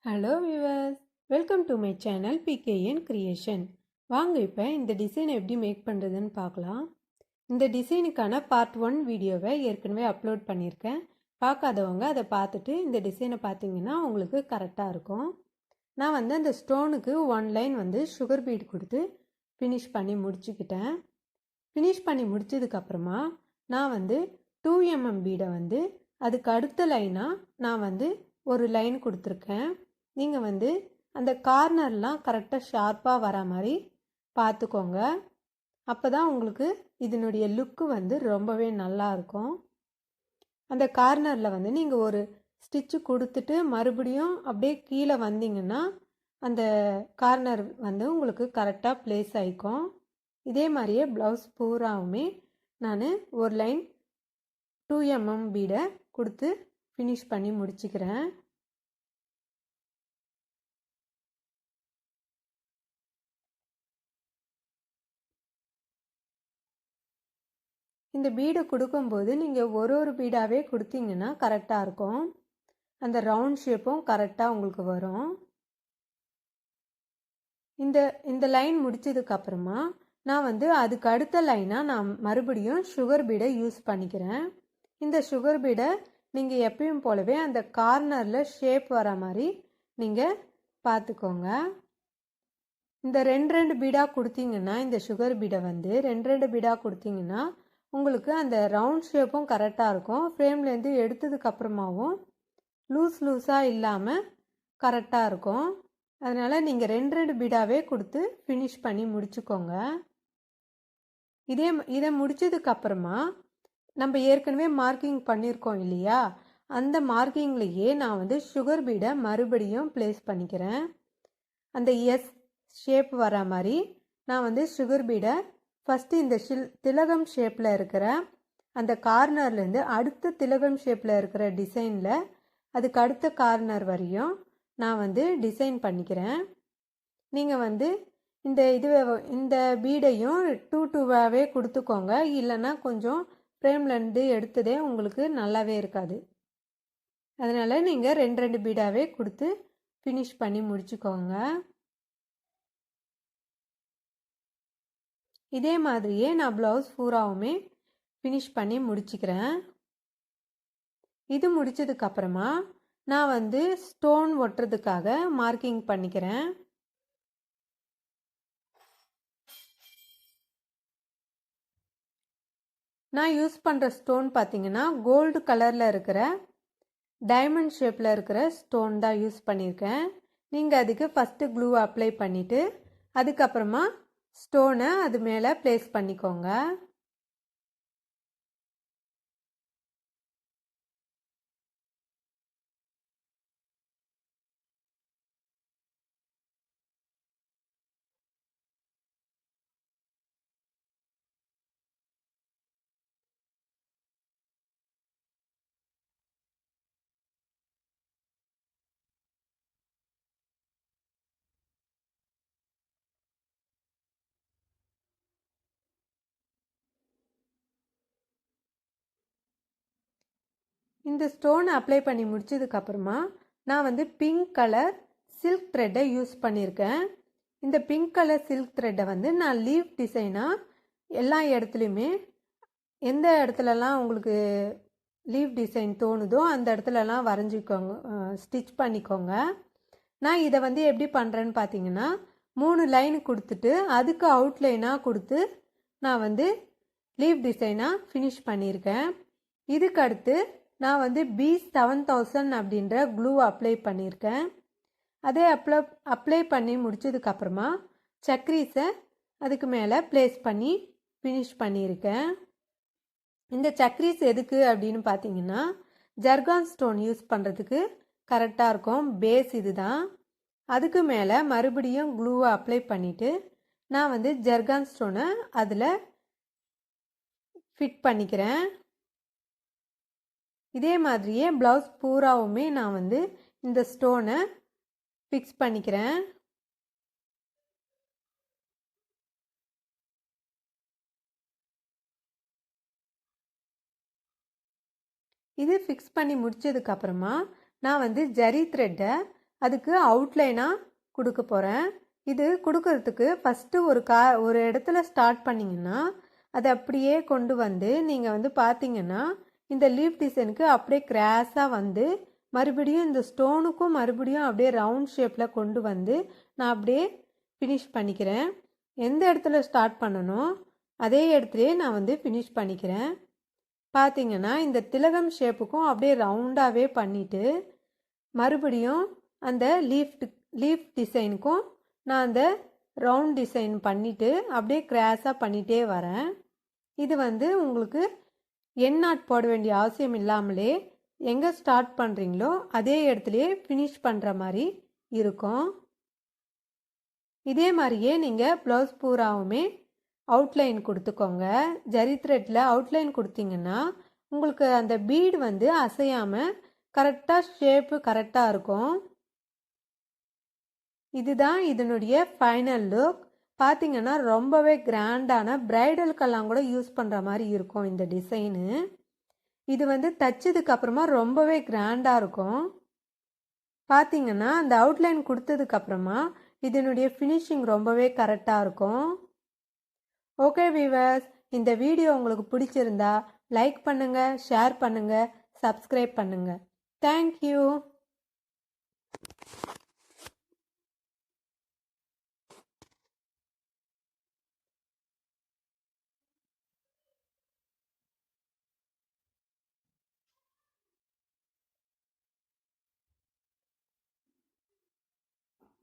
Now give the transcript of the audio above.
Hello viewers, welcome to my channel PKN creation. வாங்க இப்போ இந்த டிசைன் எப்படி மேக் பண்ணுறதுன்னு பார்க்கலாம். இந்த டிசைனுக்கான பார்ட் 1 வீடியோவை ஏற்கனவே அப்லோட் பண்ணியிருக்கேன். பார்க்காதவங்க அதை பார்த்துட்டு இந்த டிசைனை பார்த்தீங்கன்னா உங்களுக்கு கரெக்டாக இருக்கும். நான் அந்த ஸ்டோனுக்கு 1 லைன் சுகர் பீட் கொடுத்து ஃபினிஷ் பண்ணி முடிச்சுக்கிட்டேன். ஃபினிஷ் பண்ணி முடிச்சதுக்கப்புறமா நான் 2 mm பீடை அதுக்கு அடுத்த லைனாக நான் ஒரு லைன் கொடுத்துருக்கேன். நீங்கள் அந்த கார்னர்லாம் கரெக்டாக ஷார்ப்பாக வர மாதிரி பார்த்துக்கோங்க. அப்போ தான் உங்களுக்கு இதனுடைய லுக்கு ரொம்பவே நல்லா இருக்கும். அந்த கார்னரில் நீங்கள் ஒரு ஸ்டிச்சு கொடுத்துட்டு மறுபடியும் அப்படியே கீழே வந்தீங்கன்னா அந்த கார்னர் உங்களுக்கு கரெக்டாக ப்ளேஸ் ஆகிக்கும். இதே மாதிரியே ப்ளவுஸ் பூராவுமே நான் ஒரு லைன் 2 mm பீடை கொடுத்து ஃபினிஷ் பண்ணி முடிச்சுக்கிறேன். இந்த பீடை கொடுக்கும்போது நீங்கள் ஒரு பீடாகவே கொடுத்தீங்கன்னா கரெக்டாக இருக்கும். அந்த ரவுண்ட் ஷேப்பும் கரெக்டாக உங்களுக்கு வரும். இந்த லைன் முடிச்சதுக்கப்புறமா நான் அதுக்கு அடுத்த லைனாக நான் மறுபடியும் சுகர் பீடை யூஸ் பண்ணிக்கிறேன். இந்த சுகர் பீடை நீங்கள் எப்பயும் போலவே அந்த கார்னரில் ஷேப் வர மாதிரி நீங்கள் பார்த்துக்கோங்க. இந்த ரெண்டு பீடாக கொடுத்தீங்கன்னா இந்த சுகர் பீடை ரெண்டு பீடாக கொடுத்தீங்கன்னா உங்களுக்கு அந்த ரவுண்ட் ஷேப்பும் கரெக்டாக இருக்கும். ஃப்ரேம்லேருந்து எடுத்ததுக்கப்புறமாவும் லூஸாக இல்லாமல் கரெக்டாக இருக்கும். அதனால் நீங்கள் ரெண்டு பீடாவே கொடுத்து ஃபினிஷ் பண்ணி முடிச்சுக்கோங்க. இதை முடிச்சதுக்கப்புறமா நம்ம ஏற்கனவே மார்க்கிங் பண்ணியிருக்கோம் இல்லையா, அந்த மார்க்கிங்லேயே நான் சுகர் பீடை மறுபடியும் ப்ளேஸ் பண்ணிக்கிறேன். அந்த எஸ் ஷேப் வர மாதிரி நான் சுகர் பீடை ஃபஸ்ட்டு இந்த திலகம் ஷேப்பில் இருக்கிற அந்த கார்னர்லேருந்து அடுத்த திலகம் ஷேப்பில் இருக்கிற டிசைனில் அதுக்கு அடுத்த கார்னர் வரையும் நான் டிசைன் பண்ணிக்கிறேன். நீங்கள் இந்த பீடையும் 2 கொடுத்துக்கோங்க. இல்லைன்னா கொஞ்சம் ஃப்ரேம்லேருந்து எடுத்ததே உங்களுக்கு நல்லாவே இருக்காது. அதனால் நீங்கள் ரெண்டு பீடாவே கொடுத்து ஃபினிஷ் பண்ணி முடிச்சுக்கோங்க. இதே மாதிரியே நான் ப்ளவுஸ் பூராவுமே ஃபினிஷ் பண்ணி முடிச்சுக்கிறேன். இது முடிச்சதுக்கப்புறமா நான் ஸ்டோன் ஒட்டுறதுக்காக மார்க்கிங் பண்ணிக்கிறேன். நான் யூஸ் பண்ணுற ஸ்டோன் பார்த்தீங்கன்னா கோல்டு கலரில் இருக்கிற டைமண்ட் ஷேப்பில் இருக்கிற ஸ்டோன் தான் யூஸ் பண்ணியிருக்கேன். நீங்கள் அதுக்கு ஃபஸ்ட்டு க்ளூ அப்ளை பண்ணிவிட்டு அதுக்கப்புறமா ஸ்டோனை அது மேலே ப்ளேஸ் பண்ணிக்கோங்க. இந்த ஸ்டோனை அப்ளை பண்ணி முடிச்சதுக்கப்புறமா நான் பிங்க் கலர் சில்க் த்ரெட்டை யூஸ் பண்ணியிருக்கேன். இந்த பிங்க் கலர் சில்க் த்ரெட்டை நான் லீவ் டிசைனாக எல்லா இடத்துலையுமே எந்த இடத்துலலாம் உங்களுக்கு லீவ் டிசைன் தோணுதோ அந்த இடத்துலலாம் வரைஞ்சிக்கோங்க, ஸ்டிச் பண்ணிக்கோங்க. நான் இதை எப்படி பண்ணுறேன்னு பார்த்தீங்கன்னா 3 லைன் கொடுத்துட்டு அதுக்கு அவுட்லைனாக கொடுத்து நான் லீவ் டிசைனாக ஃபினிஷ் பண்ணியிருக்கேன். இதுக்கு அடுத்து நான் B7000 அப்படின்ற க்ளூ அப்ளை பண்ணியிருக்கேன். அதே அப்ளை பண்ணி முடிச்சதுக்கப்புறமா சக்ரீஸை அதுக்கு மேலே ப்ளேஸ் பண்ணி ஃபினிஷ் பண்ணியிருக்கேன். இந்த சக்ரீஸ் எதுக்கு அப்படின்னு பார்த்தீங்கன்னா ஜர்கான் ஸ்டோன் யூஸ் பண்ணுறதுக்கு கரெக்டாக இருக்கும். பேஸ் இதுதான். அதுக்கு மேலே மறுபடியும் க்ளூவை அப்ளை பண்ணிவிட்டு நான் ஜர்கான் ஸ்டோனை அதில் ஃபிட் பண்ணிக்கிறேன். இதே மாதிரியே ப்ளவுஸ் பூராவுமே நான் இந்த ஸ்டோனை ஃபிக்ஸ் பண்ணிக்கிறேன். இது ஃபிக்ஸ் பண்ணி முடிச்சதுக்கப்புறமா நான் ஜரி த்ரெட்டை அதுக்கு அவுட்லைனாக கொடுக்க போகிறேன். இது கொடுக்கறதுக்கு ஃபஸ்ட்டு ஒரு இடத்துல ஸ்டார்ட் பண்ணிங்கன்னா அதை அப்படியே கொண்டு வந்து நீங்கள் வந்து பார்த்தீங்கன்னா இந்த லீஃப் டிசைனுக்கு அப்படியே கிராஸாக வந்து மறுபடியும் இந்த ஸ்டோனுக்கும் மறுபடியும் அப்படியே ரவுண்ட் ஷேப்பில் கொண்டு வந்து நான் அப்படியே ஃபினிஷ் பண்ணிக்கிறேன். எந்த இடத்துல ஸ்டார்ட் பண்ணணும் அதே இடத்துலையே நான் வந்து ஃபினிஷ் பண்ணிக்கிறேன். பார்த்தீங்கன்னா இந்த திலகம் ஷேப்புக்கும் அப்படியே ரவுண்டாகவே பண்ணிவிட்டு மறுபடியும் அந்த லீஃப் டிசைனுக்கும் நான் அந்த ரவுண்ட் டிசைன் பண்ணிவிட்டு அப்படியே கிராஸாக பண்ணிகிட்டே வரேன். இது வந்து உங்களுக்கு என் நாட் போட வேண்டிய அவசியம் இல்லாமலே எங்கே ஸ்டார்ட் பண்ணுறீங்களோ அதே இடத்துலையே ஃபினிஷ் பண்ணுற மாதிரி இருக்கும். இதே மாதிரியே நீங்கள் ப்ளவுஸ் பூராவுமே அவுட்லைன் கொடுத்துக்கோங்க. ஜரி த்ரெட்டில் அவுட்லைன் கொடுத்தீங்கன்னா உங்களுக்கு அந்த பீடு வந்து அசையாமல் கரெக்டாக ஷேப்பு கரெக்டாக இருக்கும். இதுதான் இதனுடைய ஃபைனல் லுக். பார்த்தீங்கன்னா ரொம்பவே கிராண்டான பிரைடலுக்கெல்லாம் கூட யூஸ் பண்ணுற மாதிரி இருக்கும் இந்த டிசைனு. இது வந்து தைச்சதுக்கு அப்புறமா ரொம்பவே கிராண்டாக இருக்கும். பார்த்தீங்கன்னா அந்த அவுட்லைன் கொடுத்ததுக்கு அப்புறமா இதனுடைய ஃபினிஷிங் ரொம்பவே கரெக்டாக இருக்கும். ஓகே வீவர்ஸ், இந்த வீடியோ உங்களுக்கு பிடிச்சிருந்தா லைக் பண்ணுங்கள், ஷேர் பண்ணுங்கள், சப்ஸ்கிரைப் பண்ணுங்கள். தேங்க்யூ.